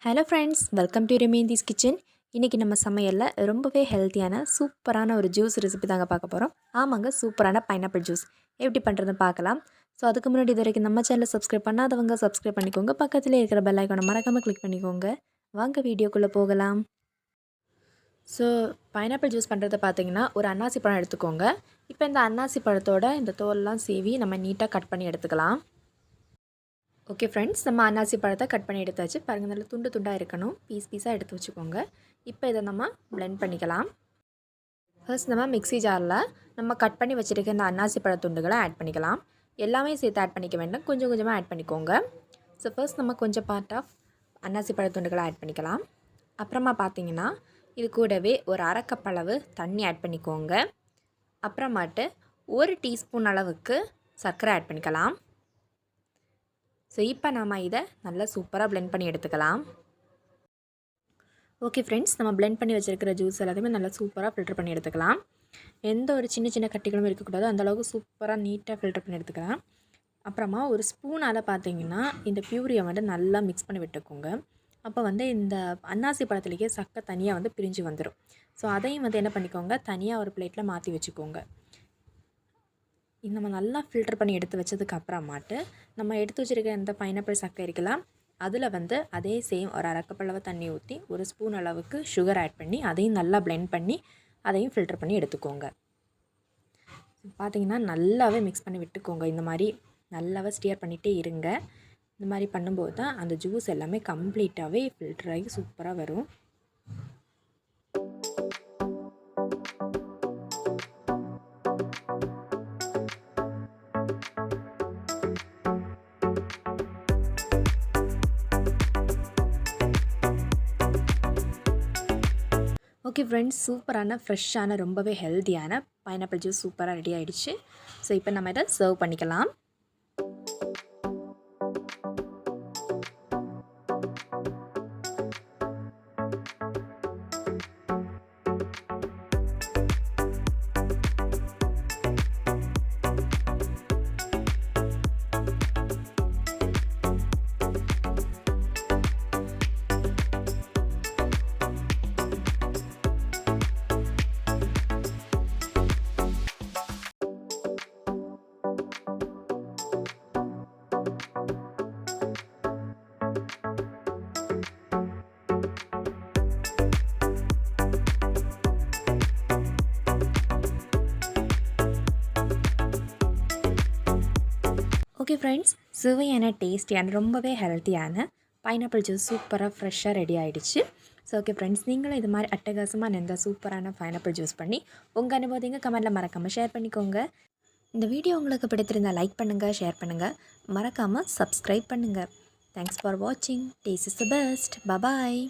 Hello friends, welcome to ரிமைந்தீஸ் kitchen. இன்றைக்கி நம்ம சமையலில் ரொம்பவே ஹெல்த்தியான சூப்பரான ஒரு ஜூஸ் ரெசிபி தாங்க பார்க்க போகிறோம். ஆமாங்க, சூப்பரான பைனாப்பிள் ஜூஸ் எப்படி பண்ணுறதுன்னு பார்க்கலாம். ஸோ அதுக்கு முன்னாடி இது வரைக்கும் நம்ம சேனலை சப்ஸ்கிரைப் பண்ணாதவங்க சப்ஸ்கிரைப் பண்ணிக்கோங்க. பக்கத்தில் இருக்கிற பெல் ஐக்கானை மறக்காமல் கிளிக் பண்ணிக்கோங்க. வாங்க வீடியோக்குள்ளே போகலாம். ஸோ பைனாப்பிள் ஜூஸ் பண்ணுறதை பார்த்தீங்கன்னா, ஒரு அன்னாசி பழம் எடுத்துக்கோங்க. இப்போ இந்த அன்னாசி பழத்தோட இந்த தோலெலாம் சீவி நம்ம நீட்டாக கட் பண்ணி எடுத்துக்கலாம். ஓகே ஃப்ரெண்ட்ஸ், நம்ம அன்னாசி பழத்தை கட் பண்ணி எடுத்தாச்சு. பாருங்கள், நல்லா துண்டு துண்டாக இருக்கணும். பீஸாக எடுத்து வச்சுக்கோங்க. இப்போ இதை நம்ம பிளெண்ட் பண்ணிக்கலாம். ஃபர்ஸ்ட் நம்ம மிக்ஸி ஜாரில் நம்ம கட் பண்ணி வச்சுருக்க இந்த அன்னாசி பழ துண்டுகளை ஆட் பண்ணிக்கலாம். எல்லாமே சேர்த்து ஆட் பண்ணிக்க வேண்டாம், கொஞ்சம் கொஞ்சமாக ஆட் பண்ணிக்கோங்க. ஸோ ஃபர்ஸ்ட் நம்ம கொஞ்சம் பார்ட் ஆஃப் அன்னாசி பழ துண்டுகளை ஆட் பண்ணிக்கலாம். அப்புறமா பார்த்தீங்கன்னா, இது கூடவே ஒரு அரை கப் அளவு தண்ணி ஆட் பண்ணிக்கோங்க. அப்புறமாட்டு 1 டீஸ்பூன் அளவுக்கு சர்க்கரை ஆட் பண்ணிக்கலாம். ஸோ இப்போ நம்ம இதை நல்லா சூப்பராக பிளெண்ட் பண்ணி எடுத்துக்கலாம். ஓகே ஃப்ரெண்ட்ஸ், நம்ம பிளெண்ட் பண்ணி வச்சுருக்கிற ஜூஸ் எல்லாத்தையுமே நல்லா சூப்பராக ஃபில்டர் பண்ணி எடுத்துக்கலாம். எந்த ஒரு சின்ன சின்ன கட்டிகளும் இருக்கக்கூடாது, அந்தளவுக்கு சூப்பராக நீட்டாக ஃபில்டர் பண்ணி எடுத்துக்கலாம். அப்புறமா ஒரு ஸ்பூனால் பார்த்தீங்கன்னா இந்த பியூரியை நல்லா மிக்ஸ் பண்ணி விட்டுக்கோங்க. அப்போ இந்த அன்னாசி பழத்துலேயே சக்கை தனியாக பிரிஞ்சு வந்துடும். ஸோ அதையும் என்ன பண்ணிக்கோங்க, தனியாக ஒரு பிளேட்டில் மாற்றி வச்சுக்கோங்க. நம்ம நல்லா ஃபில்டர் பண்ணி எடுத்து வச்சதுக்கு அப்புறமாட்டு நம்ம எடுத்து வச்சுருக்க இந்த பைனாப்பிள் சக்கை இருக்கலாம், அதில் அதே சேம் ஒரு அரை கப் அளவு தண்ணி ஊற்றி ஒரு ஸ்பூன் அளவுக்கு சுகர் ஆட் பண்ணி அதையும் நல்லா பிளெண்ட் பண்ணி அதையும் ஃபில்டர் பண்ணி எடுத்துக்கோங்க. பார்த்திங்கன்னா நல்லாவே மிக்ஸ் பண்ணி விட்டுக்கோங்க. இந்த மாதிரி நல்லாவே ஸ்டியர் பண்ணிகிட்டே இருங்க. இந்த மாதிரி பண்ணும்போது தான் அந்த ஜூஸ் எல்லாமே கம்ப்ளீட்டாகவே ஃபில்டர் ஆகி சூப்பராக வரும். ஓகே ஃப்ரெண்ட்ஸ், சூப்பரான ஃப்ரெஷ்ஷான ரொம்பவே ஹெல்த்தியான பைனாப்பிள் ஜூஸ் சூப்பராக ரெடி ஆகிடுச்சு. ஸோ இப்போ நம்ம இதை சர்வ் பண்ணிக்கலாம். ஓகே ஃப்ரெண்ட்ஸ், சுவையான டேஸ்டியான ரொம்பவே ஹெல்த்தியான பைனாப்பிள் ஜூஸ் சூப்பராக ஃப்ரெஷ்ஷாக ரெடி ஆகிடுச்சு. ஸோ ஓகே ஃப்ரெண்ட்ஸ், நீங்களும் இது மாதிரி அட்டகாசமாக எந்த சூப்பரான பைனாப்பிள் ஜூஸ் பண்ணி உங்கள் அனுபவத்தைங்க கமெண்ட்டில் மறக்காமல் ஷேர் பண்ணிக்கோங்க. இந்த வீடியோ உங்களுக்கு பிடித்திருந்தால் லைக் பண்ணுங்கள், ஷேர் பண்ணுங்கள், மறக்காமல் சப்ஸ்கிரைப் பண்ணுங்கள். தேங்க்ஸ் ஃபார் வாட்சிங். Taste is the best. Bye bye.